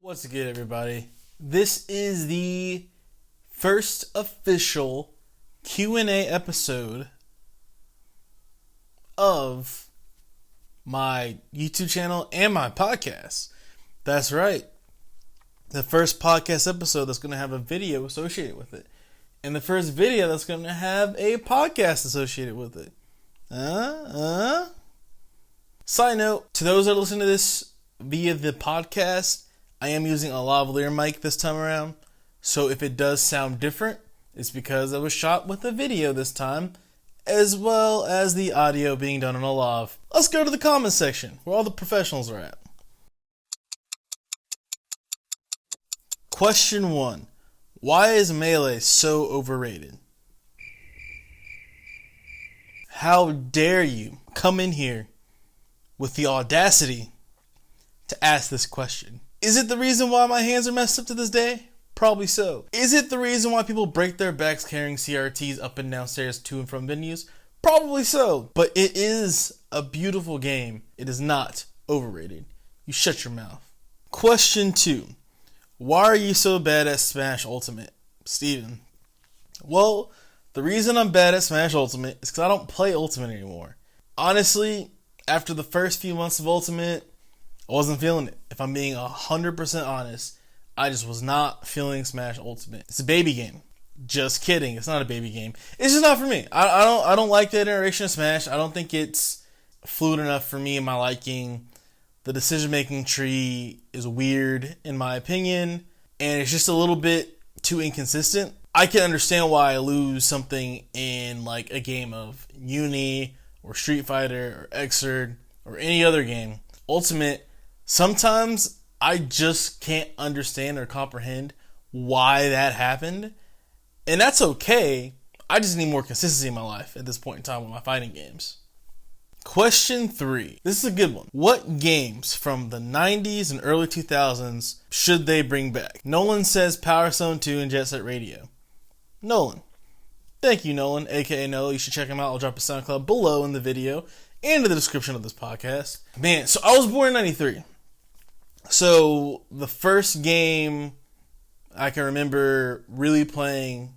What's good, everybody? This is the first official Q&A episode of my YouTube channel and my podcast. That's right. The first podcast episode that's going to have a video associated with it. And the first video that's going to have a podcast associated with it. Side note, to those that listen to this via the podcast, I am using a lavalier mic this time around, so if it does sound different, it's because I was shot with a video this time, as well as the audio being done on a lav. Let's go to the comments section, where all the professionals are at. Question 1. Why is Melee so overrated? How dare you come in here with the audacity to ask this question? Is it the reason why my hands are messed up to this day? Probably so. Is it the reason why people break their backs carrying CRTs up and down stairs to and from venues? Probably so. But it is a beautiful game. It is not overrated. You shut your mouth. Question 2. Why are you so bad at Smash Ultimate, Steven? Well, the reason I'm bad at Smash Ultimate is because I don't play Ultimate anymore. Honestly, after the first few months of Ultimate, I wasn't feeling it. If I'm being 100% honest, I just was not feeling Smash Ultimate. It's a baby game. Just kidding. It's not a baby game. It's just not for me. I don't like that iteration of Smash. I don't think it's fluid enough for me and my liking. The decision-making tree is weird in my opinion, and it's just a little bit too inconsistent. I can understand why I lose something in like a game of Uni or Street Fighter or Xrd or any other game. Ultimate, sometimes I just can't understand or comprehend why that happened. And that's okay. I just need more consistency in my life at this point in time with my fighting games. Question 3. This is a good one. What games from the 90s and early 2000s should they bring back? Nolan says Power Stone 2 and Jet Set Radio. Nolan. Thank you, Nolan, aka Noah. You should check him out. I'll drop a SoundCloud below in the video and in the description of this podcast. Man, so I was born in 93. So the first game I can remember really playing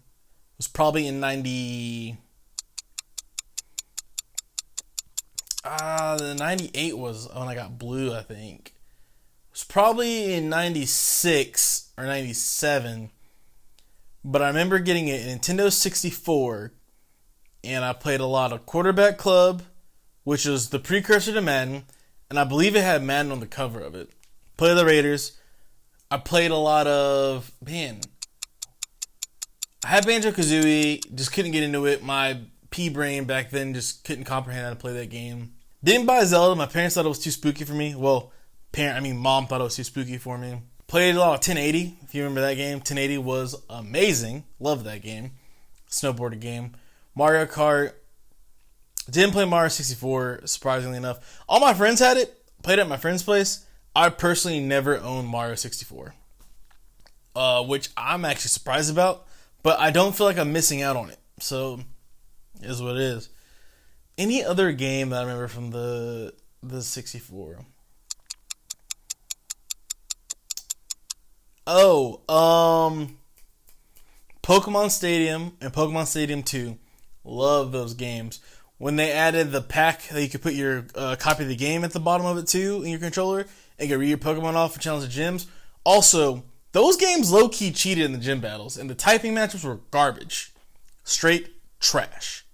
was probably in 90. The 98 was when I got blue, I think. It was probably in 96 or 97. But I remember getting a Nintendo 64, and I played a lot of Quarterback Club, which was the precursor to Madden, and I believe it had Madden on the cover of it. Played the Raiders. I played a lot of, I had Banjo-Kazooie, just couldn't get into it. My pea-brain back then just couldn't comprehend how to play that game. Didn't buy Zelda. My parents thought it was too spooky for me. Well, mom thought it was too spooky for me. Played a lot of 1080, if you remember that game. 1080 was amazing. Loved that game. Snowboarding game. Mario Kart. Didn't play Mario 64, surprisingly enough. All my friends had it. Played it at my friend's place. I personally never owned Mario 64. Which I'm actually surprised about. But I don't feel like I'm missing out on it. So, it is what it is. Any other game that I remember from the 64? Pokemon Stadium and Pokemon Stadium 2. Love those games. When they added the pack that you could put your copy of the game at the bottom of it too in your controller and you could read your Pokemon off and challenge the gyms. Also, those games low-key cheated in the gym battles and the typing matches were garbage. Straight trash.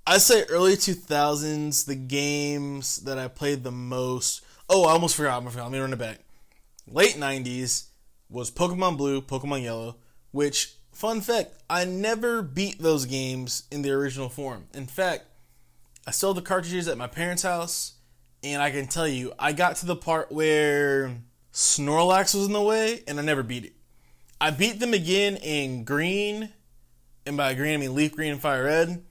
I'd say early 2000s, the games that I played the most... Oh, I almost forgot. Let me run it back. Late 90s was Pokemon Blue, Pokemon Yellow, which, fun fact, I never beat those games in the original form. In fact, I still have the cartridges at my parents' house, and I can tell you, I got to the part where Snorlax was in the way, and I never beat it. I beat them again in green, and by green I mean leaf green and fire red.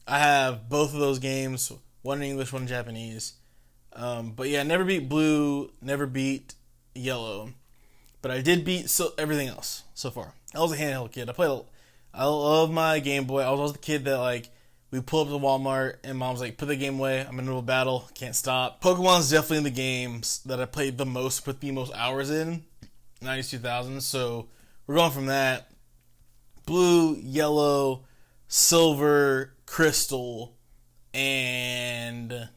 I have both of those games, one in English, one in Japanese. But yeah, never beat blue, never beat yellow. But I did beat everything else so far. I was a handheld kid. I love my Game Boy. I was always the kid that like We pull up to Walmart, and Mom's like, put the game away. I'm in the middle of a battle. Can't stop. Pokemon's definitely in the games that I played the most, put the most hours in. 90s, 2000s. So we're going from that blue, yellow, silver, crystal, and I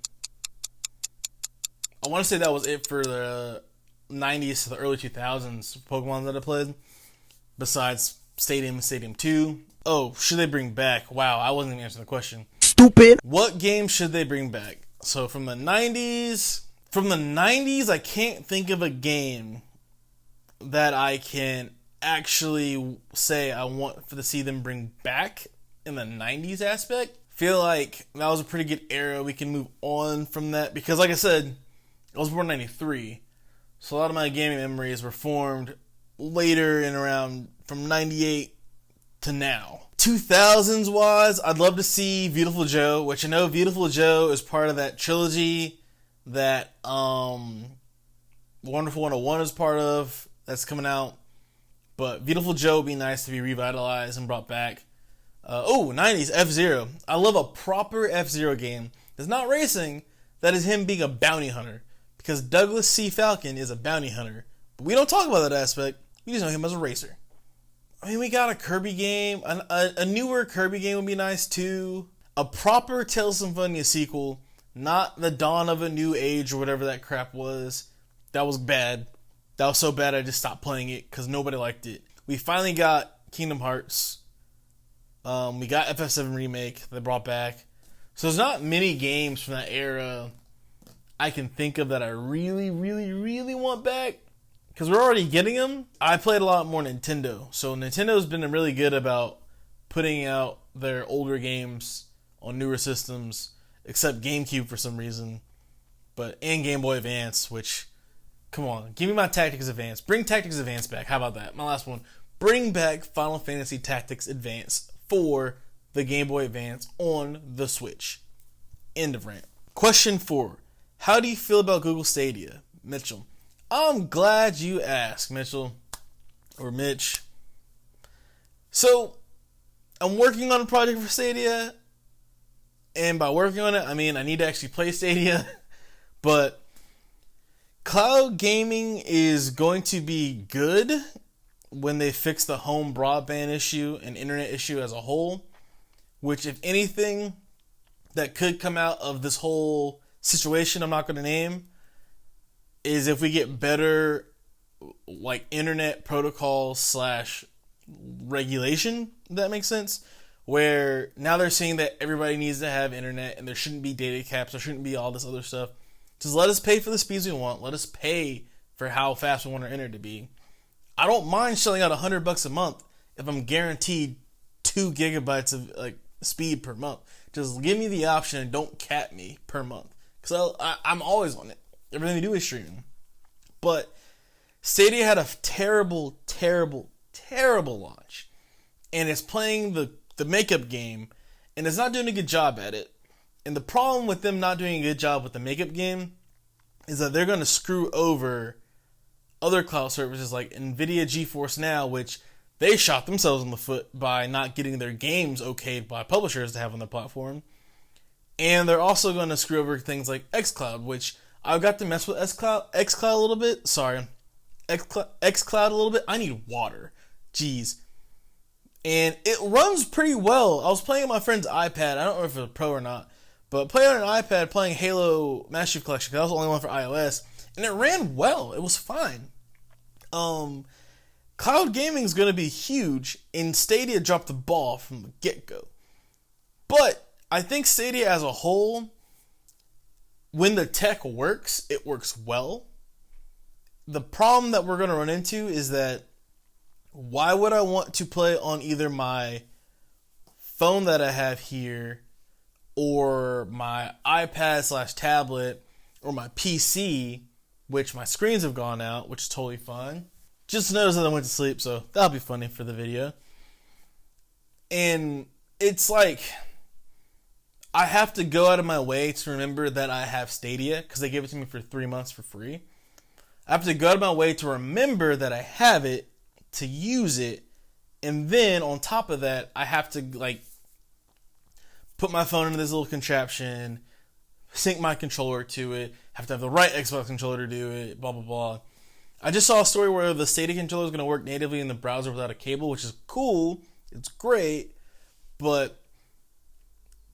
want to say that was it for the 90s to the early 2000s Pokemon that I played. Besides Stadium and Stadium 2. Oh, should they bring back? Wow, I wasn't even answering the question. Stupid. What game should they bring back? So from the 90s, I can't think of a game that I can actually say I want to see them bring back in the 90s aspect. Feel like that was a pretty good era. We can move on from that because, like I said, I was born in 93. So a lot of my gaming memories were formed later in around from 98 to now. 2000s wise, I'd love to see Beautiful Joe, which I know Beautiful Joe is part of that trilogy that Wonderful 101 is part of that's coming out. But Beautiful Joe would be nice to be revitalized and brought back. 90s F-Zero. I love a proper F-Zero game that's not racing, that is him being a bounty hunter. Because Douglas C. Falcon is a bounty hunter. But we don't talk about that aspect. We just know him as a racer. I mean, we got a Kirby game. A newer Kirby game would be nice too. A proper Tales of Symphonia sequel. Not the Dawn of a New Age or whatever that crap was. That was bad. That was so bad I just stopped playing it because nobody liked it. We finally got Kingdom Hearts. We got FF7 Remake that brought back. So there's not many games from that era I can think of that I really, really, really want back. Because we're already getting them. I played a lot more Nintendo. So Nintendo's been really good about putting out their older games on newer systems. Except GameCube for some reason. And Game Boy Advance, which... Come on, give me my Tactics Advance. Bring Tactics Advance back. How about that? My last one. Bring back Final Fantasy Tactics Advance for the Game Boy Advance on the Switch. End of rant. Question 4. How do you feel about Google Stadia? Mitchell. I'm glad you asked, Mitchell. Or Mitch. So, I'm working on a project for Stadia. And by working on it, I mean I need to actually play Stadia. But cloud gaming is going to be good when they fix the home broadband issue and internet issue as a whole. Which, if anything, that could come out of this whole situation I'm not going to name is if we get better like internet protocol / regulation, if that makes sense. Where now they're saying that everybody needs to have internet and there shouldn't be data caps, there shouldn't be all this other stuff. Just let us pay for the speeds we want. Let us pay for how fast we want our internet to be. I don't mind shelling out $100 a month if I'm guaranteed 2 gigabytes of like speed per month. Just give me the option and don't cap me per month. Because I'm always on it. Everything we do is streaming. But Stadia had a terrible, terrible, terrible launch. And it's playing the makeup game. And it's not doing a good job at it. And the problem with them not doing a good job with the makeup game is that they're going to screw over other cloud services like NVIDIA GeForce Now, which they shot themselves in the foot by not getting their games okayed by publishers to have on their platform. And they're also going to screw over things like xCloud, which I got to mess with xCloud a little bit. Sorry. xCloud a little bit. I need water. Jeez. And it runs pretty well. I was playing on my friend's iPad. I don't know if it's a Pro or not. But playing on an iPad, playing Halo Master Chief Collection, because that was the only one for iOS. And it ran well. It was fine. Cloud gaming is going to be huge. And Stadia dropped the ball from the get-go. But I think Stadia as a whole, when the tech works, it works well. The problem that we're going to run into is that why would I want to play on either my phone that I have here or my iPad / tablet or my PC, which my screens have gone out, which is totally fine. Just noticed that I went to sleep, so that'll be funny for the video. And it's like I have to go out of my way to remember that I have Stadia because they gave it to me for 3 months for free. I have to go out of my way to remember that I have it, to use it, and then on top of that, I have to like put my phone into this little contraption, sync my controller to it, have to have the right Xbox controller to do it, blah, blah, blah. I just saw a story where the Stadia controller is going to work natively in the browser without a cable, which is cool. It's great, but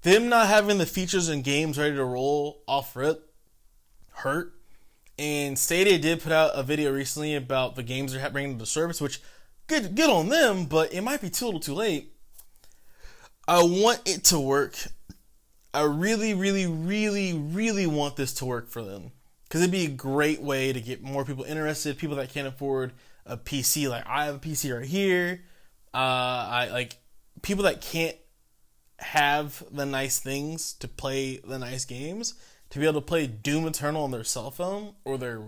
them not having the features and games ready to roll off rip hurt. And Stadia did put out a video recently about the games they're bringing to the service, which good on them, but it might be too little too late. I want it to work. I really, really, really, really want this to work for them, because it'd be a great way to get more people interested, people that can't afford a PC. Like, I have a PC right here. I like people that can't have the nice things to play the nice games, to be able to play Doom Eternal on their cell phone or their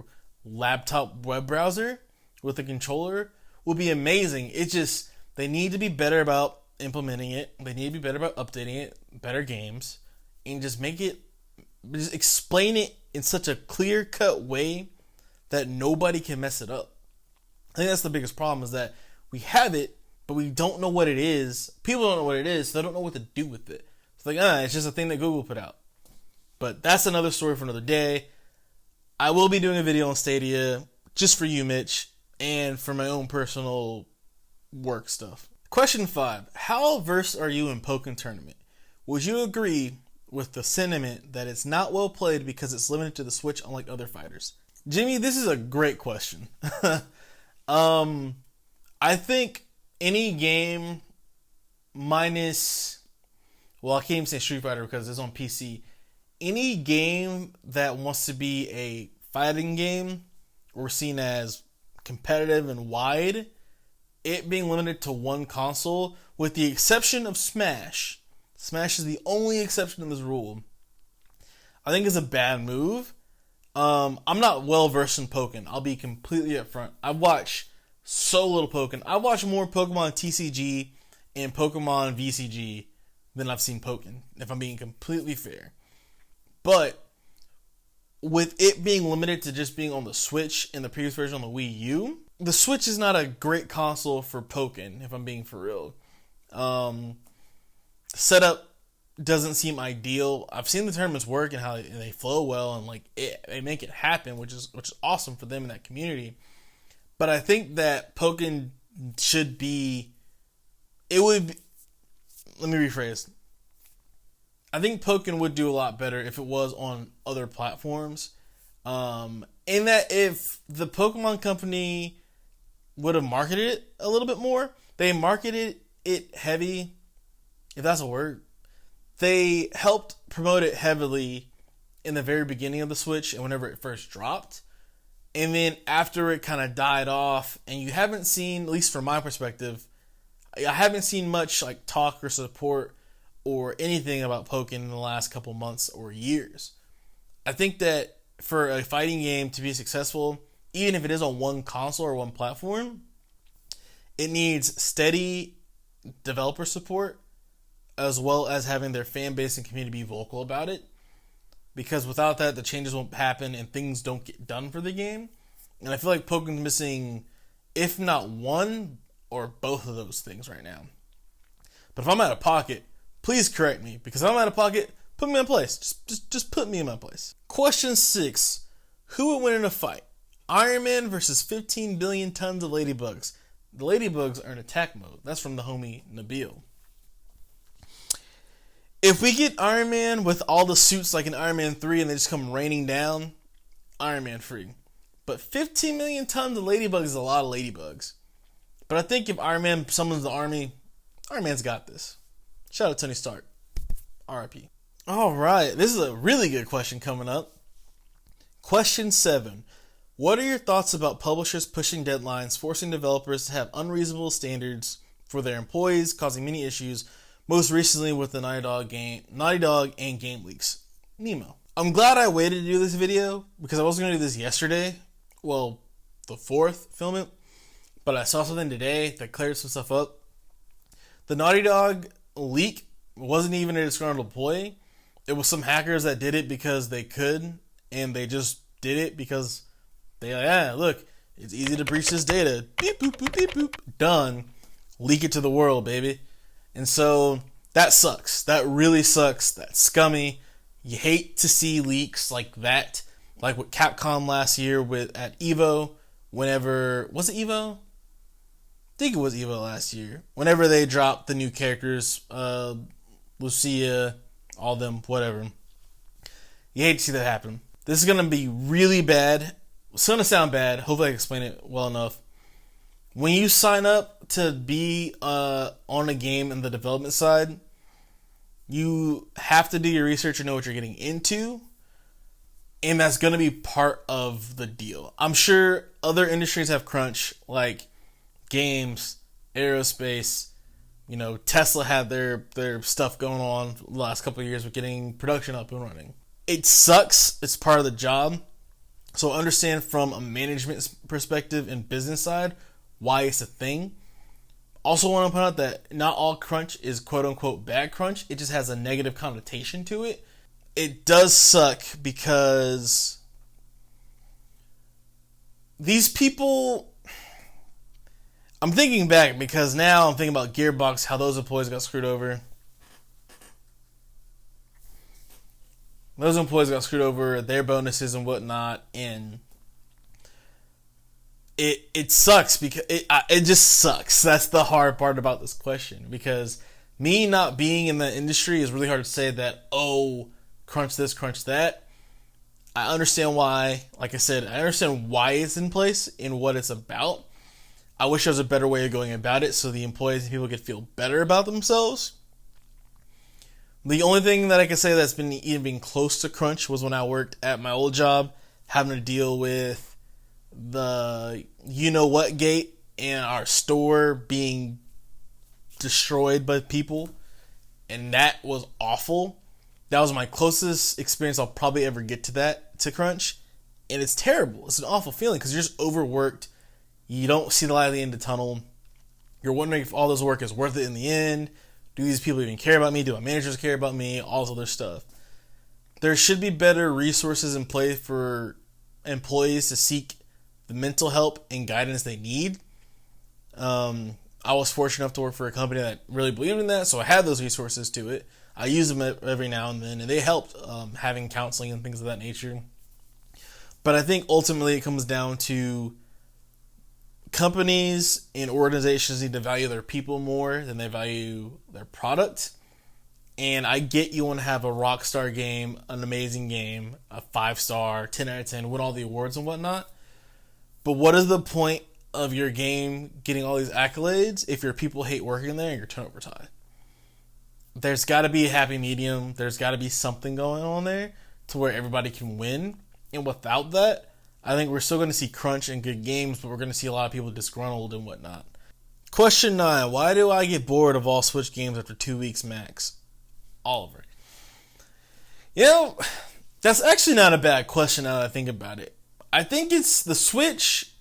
laptop web browser with a controller will be amazing. It's just, they need to be better about implementing it. They need to be better about updating it, better games, and just explain it in such a clear-cut way that nobody can mess it up. I think that's the biggest problem, is that we have it, but we don't know what it is. People don't know what it is, so they don't know what to do with it. It's like, it's just a thing that Google put out. But that's another story for another day. I will be doing a video on Stadia just for you, Mitch, and for my own personal work stuff. Question 5. How versed are you in Pokmon Tournament? Would you agree with the sentiment that it's not well played because it's limited to the Switch, unlike other fighters? Jimmy, this is a great question. I think any game minus, well, I can't even say Street Fighter because it's on PC. Any game that wants to be a fighting game or seen as competitive and wide, it being limited to one console, with the exception of Smash. Smash is the only exception to this rule. I think is a bad move. I'm not well versed in Pokemon. I'll be completely upfront. I watch so little Pokemon. I watch more Pokemon TCG and Pokemon VCG than I've seen Pokemon, if I'm being completely fair. But with it being limited to just being on the Switch and the previous version on the Wii U, the Switch is not a great console for Pokemon, if I'm being for real. Setup doesn't seem ideal. I've seen the tournaments work and how they flow well, and like they make it happen, which is awesome for them in that community. But I think that Pokemon should be. Let me rephrase. I think Pokemon would do a lot better if it was on other platforms. In that, if the Pokemon Company would have marketed it a little bit more, they marketed it heavy, if that's a word. They helped promote it heavily in the very beginning of the Switch and whenever it first dropped. And then after it kind of died off, and you haven't seen, at least from my perspective, I haven't seen much like talk or support or anything about Pokemon in the last couple months or years. I think that for a fighting game to be successful, even if it is on one console or one platform, it needs steady developer support, as well as having their fan base and community be vocal about it. Because without that, the changes won't happen and things don't get done for the game. And I feel like Pokemon's missing, if not one or both of those things right now. But if I'm out of pocket, please correct me. Because if I'm out of pocket, put me in place. Just put me in my place. Question 6. Who would win in a fight? Iron Man versus 15 billion tons of Ladybugs. The Ladybugs are in attack mode. That's from the homie Nabil. If we get Iron Man with all the suits like in Iron Man 3 and they just come raining down, Iron Man free. But 15 million tons of Ladybugs is a lot of Ladybugs. But I think if Iron Man summons the army, Iron Man's got this. Shout out to Tony Stark. RIP. Alright, this is a really good question coming up. Question 7. What are your thoughts about publishers pushing deadlines, forcing developers to have unreasonable standards for their employees, causing many issues, most recently with the Naughty Dog and Game Leaks? Nemo. I'm glad I waited to do this video because I was going to do this yesterday. Well, the 4th, film it. But I saw something today that cleared some stuff up. The Naughty Dog leak wasn't even a disgruntled employee. It was some hackers that did it because they could, and they just did it because look, it's easy to breach this data. Beep, boop, boop, beep, boop. Done. Leak it to the world, baby. And so that sucks. That really sucks. That's scummy. You hate to see leaks like that, like with Capcom last year at EVO, whenever, was it Evo? I think it was Evo last year. Whenever they dropped the new characters, Lucia, all them, whatever. You hate to see that happen. This is going to be really bad. It's going to sound bad. Hopefully I can explain it well enough. When you sign up to be on a game in the development side, you have to do your research and know what you're getting into. And that's going to be part of the deal. I'm sure other industries have crunch, like games, aerospace. You know, Tesla had their stuff going on the last couple of years with getting production up and running. It sucks. It's part of the job. So understand from a management perspective and business side why it's a thing. Also want to point out that not all crunch is quote unquote bad crunch. It just has a negative connotation to it. It does suck because these people, I'm thinking back because now I'm thinking about Gearbox, how those employees got screwed over. Those employees got screwed over, their bonuses and whatnot, and it sucks because it just sucks. That's the hard part about this question, because me not being in the industry is really hard to say that, oh, crunch this, crunch that. I understand why, like I said, I understand why it's in place and what it's about. I wish there was a better way of going about it so the employees and people could feel better about themselves. The only thing that I can say that's been even close to crunch was when I worked at my old job, having to deal with the you-know-what gate and our store being destroyed by people. And that was awful. That was my closest experience I'll probably ever get to crunch. And it's terrible. It's an awful feeling because you're just overworked. You don't see the light at the end of the tunnel. You're wondering if all this work is worth it in the end. Do these people even care about me? Do my managers care about me? All this other stuff. There should be better resources in place for employees to seek the mental help and guidance they need. I was fortunate enough to work for a company that really believed in that, so I had those resources to it. I use them every now and then, and they helped having counseling and things of that nature. But I think ultimately it comes down to companies and organizations need to value their people more than they value their product. And I get you want to have a rockstar game, an amazing game, a 5-star, 10 out of 10, win all the awards and whatnot. But what is the point of your game getting all these accolades if your people hate working there and your turnover's high? There's got to be a happy medium. There's got to be something going on there to where everybody can win. And without that, I think we're still going to see crunch and good games, but we're going to see a lot of people disgruntled and whatnot. Question 9. Why do I get bored of all Switch games after 2 weeks max? Oliver. You know, that's actually not a bad question now that I think about it. I think it's the Switch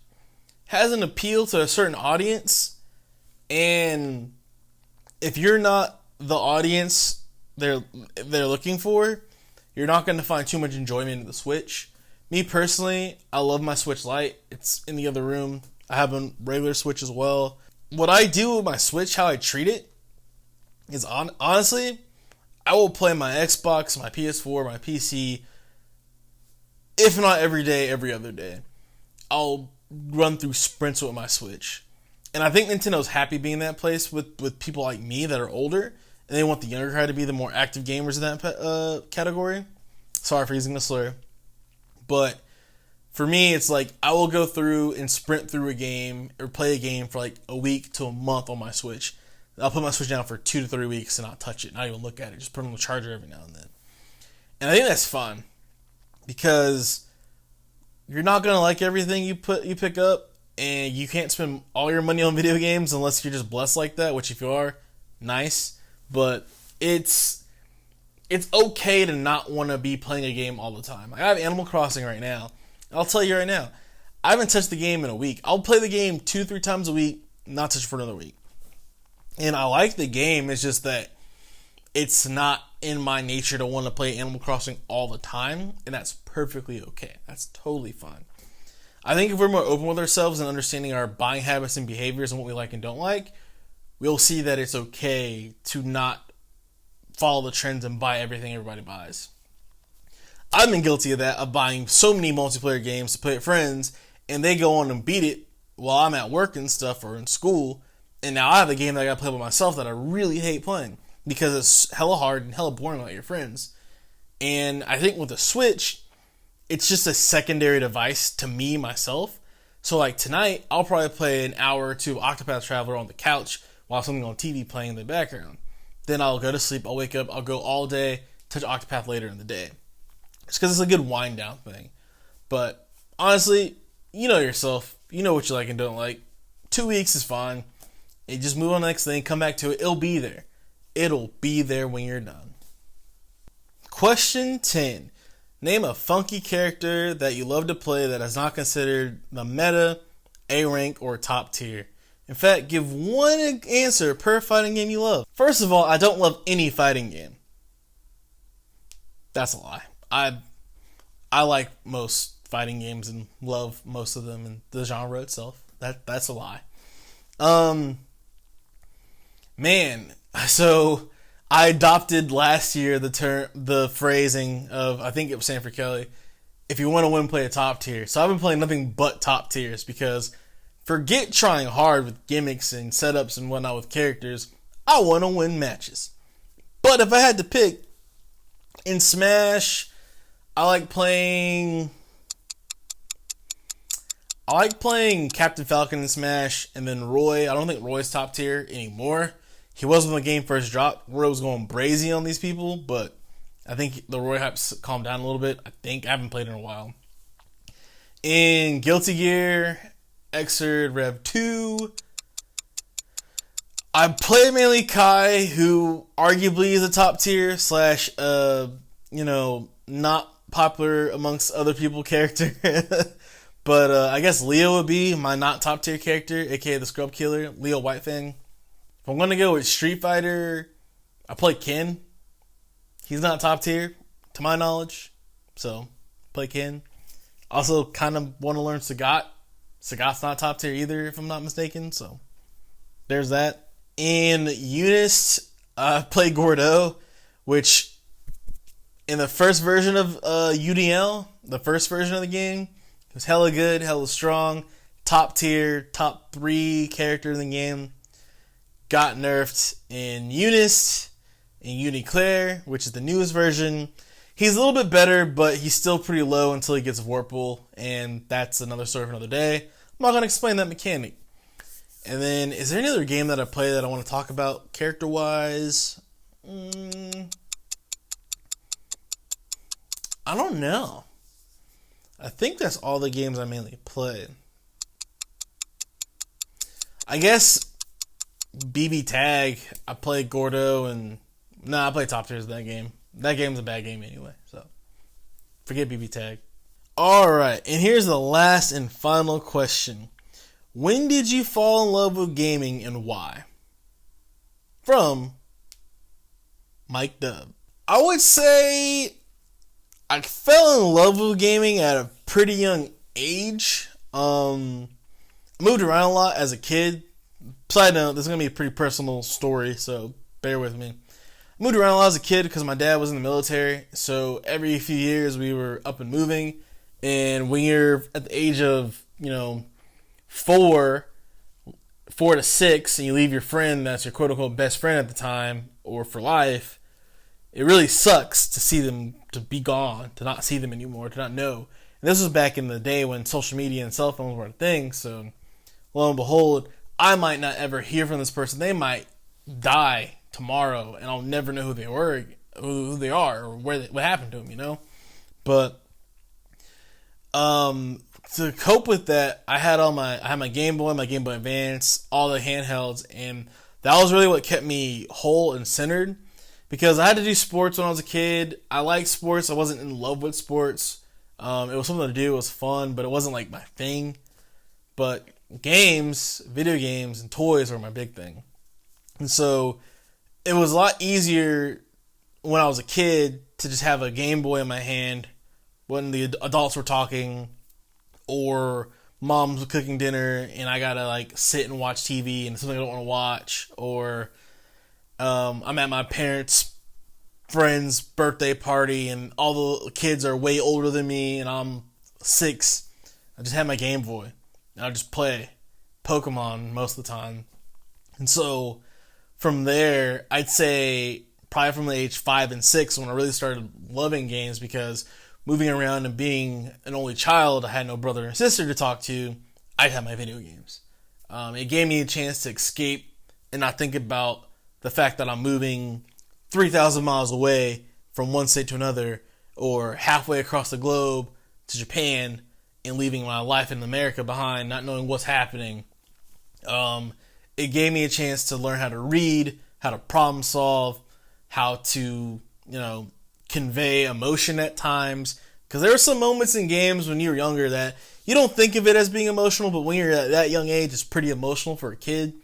has an appeal to a certain audience, and if you're not the audience they're looking for, you're not going to find too much enjoyment in the Switch. Me personally, I love my Switch Lite. It's in the other room. I have a regular Switch as well. What I do with my Switch, how I treat it, is honestly, I will play my Xbox, my PS4, my PC, if not every day, every other day. I'll run through sprints with my Switch. And I think Nintendo's happy being in that place with people like me that are older, and they want the younger crowd to be the more active gamers in that category. Sorry for using the slur. But for me, it's like I will go through and sprint through a game or play a game for like a week to a month on my Switch. I'll put my Switch down for 2 to 3 weeks and not touch it, not even look at it. Just put it on the charger every now and then. And I think that's fun because you're not going to like everything you pick up, and you can't spend all your money on video games unless you're just blessed like that, which if you are, nice. But it's okay to not want to be playing a game all the time. I have Animal Crossing right now. I'll tell you right now, I haven't touched the game in a week. I'll play the game 2-3 times a week, not touch it for another week. And I like the game, it's just that it's not in my nature to want to play Animal Crossing all the time, and that's perfectly okay. That's totally fine. I think if we're more open with ourselves and understanding our buying habits and behaviors and what we like and don't like, we'll see that it's okay to not follow the trends and buy everything everybody buys. I've been guilty of that, of buying so many multiplayer games to play with friends and they go on and beat it while I'm at work and stuff or in school. And now I have a game that I gotta play by myself that I really hate playing because it's hella hard and hella boring without your friends. And I think with the Switch, it's just a secondary device to me, myself. So like tonight, I'll probably play an hour or two of Octopath Traveler on the couch while something on TV playing in the background. Then I'll go to sleep, I'll wake up, I'll go all day, touch Octopath later in the day. It's because it's a good wind down thing. But honestly, you know yourself. You know what you like and don't like. 2 weeks is fine. You just move on to the next thing, come back to it. It'll be there. It'll be there when you're done. Question 10. Name a funky character that you love to play that is not considered the meta, A rank, or top tier. In fact, give one answer per fighting game you love. First of all, I don't love any fighting game. That's a lie. I like most fighting games and love most of them and the genre itself. That's a lie. Man, so I adopted last year the phrasing of, I think it was Sanford Kelly, if you want to win, play a top tier. So I've been playing nothing but top tiers because forget trying hard with gimmicks and setups and whatnot with characters. I want to win matches. But if I had to pick, in Smash, I like playing Captain Falcon in Smash, and then Roy. I don't think Roy's top tier anymore. He was when the game first dropped. Roy was going brazy on these people, but I think the Roy hype's calmed down a little bit. I haven't played in a while. In Guilty Gear, Xrd Rev 2, I play mainly Kai, who arguably is a top tier / not popular amongst other people character. But I guess Leo would be my not top tier character, aka the Scrub Killer, Leo Whitefang. If I'm going to go with Street Fighter, I play Ken. He's not top tier, to my knowledge. So, play Ken. Also, kind of want to learn Sagat. Sagat's not top tier either, if I'm not mistaken. So, there's that. In Eunice, I play Gordeau, which in the first version of UDL, the first version of the game, it was hella good, hella strong, top tier, top 3 character in the game. Got nerfed in Eunice, in Uniclair, which is the newest version. He's a little bit better, but he's still pretty low until he gets Vorpal, and that's another story for another day. I'm not going to explain that mechanic. And then, is there any other game that I play that I want to talk about character-wise? I don't know. I think that's all the games I mainly play. I guess BB Tag, I play Gordo and... I play top tiers in that game. That game's a bad game anyway, so forget BB Tag. Alright, and here's the last and final question. When did you fall in love with gaming and why? From Mike Dub. I would say I fell in love with gaming at a pretty young age. I moved around a lot as a kid. Side note, this is going to be a pretty personal story, so bear with me. I moved around a lot as a kid because my dad was in the military, so every few years we were up and moving, and when you're at the age of, 4 to 6, and you leave your friend that's your quote-unquote best friend at the time, or for life, it really sucks to see them, to be gone, to not see them anymore, to not know. And this was back in the day when social media and cell phones were a thing, so lo and behold, I might not ever hear from this person. They might die tomorrow, and I'll never know who they were, who they are, or what happened to them, But to cope with that, I had my Game Boy, my Game Boy Advance, all the handhelds, and that was really what kept me whole and centered. Because I had to do sports when I was a kid. I liked sports. I wasn't in love with sports. It was something to do. It was fun, but it wasn't like my thing. But games, video games, and toys were my big thing. And so it was a lot easier when I was a kid to just have a Game Boy in my hand when the adults were talking, or mom's cooking dinner and I gotta sit and watch TV and something I don't want to watch, or I'm at my parents' friend's birthday party and all the kids are way older than me and I'm 6. I just had my Game Boy. And I just play Pokemon most of the time. And so from there, I'd say probably from the age 5 and 6 when I really started loving games, because moving around and being an only child, I had no brother and sister to talk to. I'd have my video games. It gave me a chance to escape and not think about the fact that I'm moving 3,000 miles away from one state to another, or halfway across the globe to Japan, and leaving my life in America behind, not knowing what's happening. It gave me a chance to learn how to read, how to problem solve, how to, convey emotion at times. Because there are some moments in games when you're younger that you don't think of it as being emotional, but when you're at that young age, it's pretty emotional for a kid.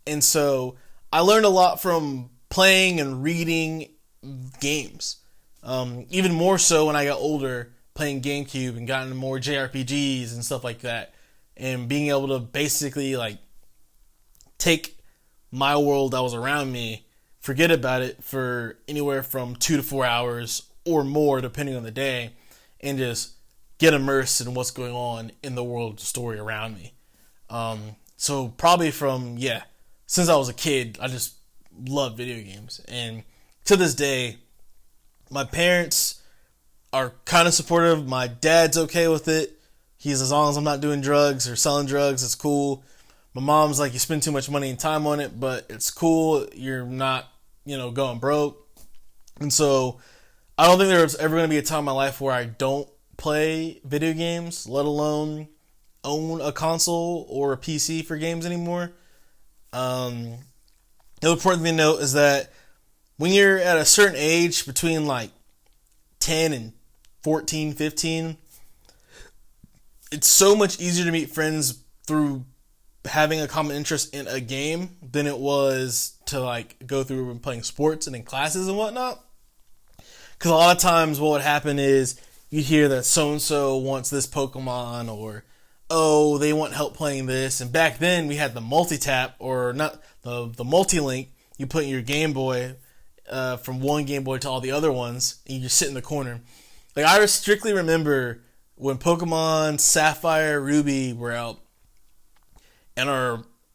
And so I learned a lot from playing and reading games. Even more so when I got older, playing GameCube and got into more JRPGs and stuff like that. And being able to basically take my world that was around me, forget about it for anywhere from 2 to 4 hours or more, depending on the day, and just get immersed in what's going on in the world story around me. So probably since I was a kid, I just love video games. And to this day, my parents are kind of supportive. My dad's okay with it. He's, as long as I'm not doing drugs or selling drugs, it's cool. My mom's like, you spend too much money and time on it, but it's cool. You're not, going broke. And so I don't think there's ever going to be a time in my life where I don't play video games, let alone own a console or a PC for games anymore. The important thing to note is that when you're at a certain age, between 10 and 14, 15, it's so much easier to meet friends through having a common interest in a game than it was to go through and playing sports and in classes and whatnot. Because a lot of times what would happen is you'd hear that so-and-so wants this Pokemon, or, oh, they want help playing this. And back then we had the multi-tap, or not the multi-link. You put in your Game Boy from one Game Boy to all the other ones, and you just sit in the corner. I strictly remember when Pokemon Sapphire, Ruby were out, and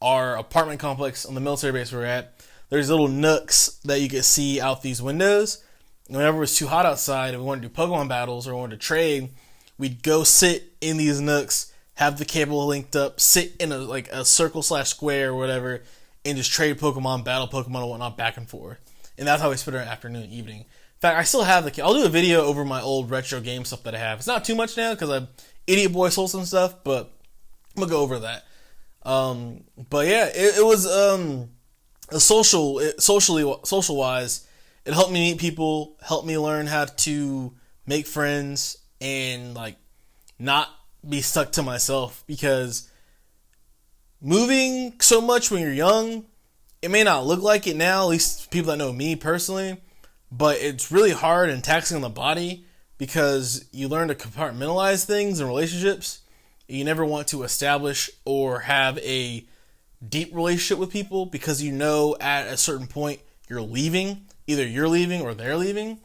our apartment complex on the military base we're at, there's little nooks that you could see out these windows. And whenever it was too hot outside and we wanted to do Pokemon battles or wanted to trade, we'd go sit in these nooks, have the cable linked up, sit in a circle/square or whatever, and just trade Pokemon, battle Pokemon and whatnot back and forth. And that's how we spent our afternoon and evening. In fact, I still have I'll do a video over my old retro game stuff that I have. It's not too much now because I'm Idiot Boy sold some stuff, but I'm going to go over that. But yeah, it was social wise, it helped me meet people, helped me learn how to make friends, and not be stuck to myself, because moving so much when you're young, it may not look like it now, at least people that know me personally, but it's really hard and taxing on the body, because you learn to compartmentalize things in relationships. You never want to establish or have a deep relationship with people, because at a certain point you're leaving. Either you're leaving or they're leaving.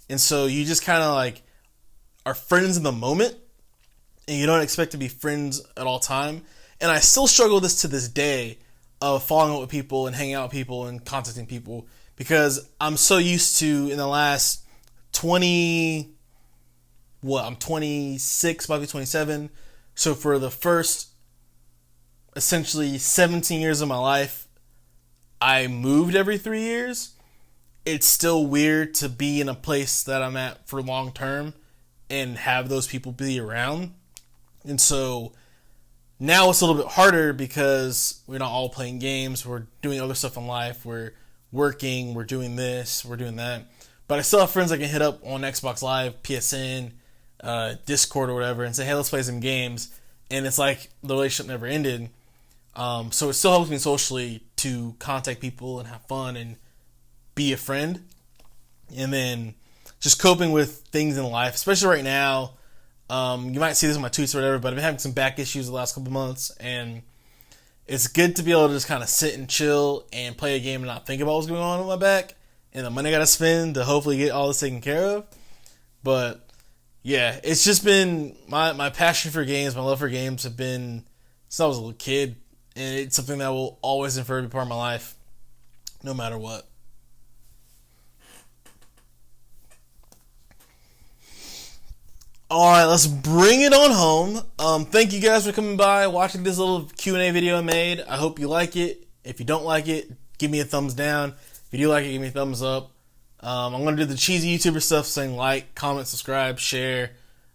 And so you just kind of are friends in the moment, and you don't expect to be friends at all time. And I still struggle with this to this day, of following up with people and hanging out with people and contacting people, because I'm so used to, in the last I'm 26, about to be 27. So for the first, essentially 17 years of my life, I moved every 3 years. It's still weird to be in a place that I'm at for long term and have those people be around. And so now it's a little bit harder, because we're not all playing games. We're doing other stuff in life. We're working. We're doing this. We're doing that. But I still have friends I can hit up on Xbox Live, PSN, Discord or whatever, and say, hey, let's play some games. And it's like the relationship never ended. So it still helps me socially to contact people and have fun and be a friend. And then just coping with things in life, especially right now. You might see this in my tweets or whatever, but I've been having some back issues the last couple months, and it's good to be able to just kind of sit and chill and play a game and not think about what's going on with my back and the money I got to spend to hopefully get all this taken care of. But Yeah, it's just been my passion for games, my love for games have been since I was a little kid, and it's something that will always and forever be part of my life, no matter what. All right, let's bring it on home. Thank you guys for coming by, watching this little Q&A video I made. I hope you like it. If you don't like it, give me a thumbs down. If you do like it, give me a thumbs up. I'm going to do the cheesy YouTuber stuff, saying like, comment, subscribe, share,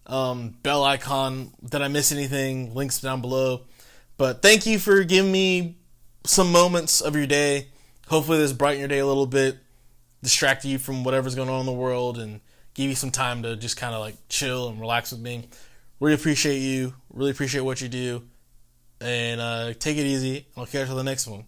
bell icon. Did I miss anything? Links down below. But thank you for giving me some moments of your day. Hopefully this brighten your day a little bit, distract you from whatever's going on in the world, and give you some time to just kind of like chill and relax with me. Really appreciate you. Really appreciate what you do. And take it easy. I'll catch you on the next one.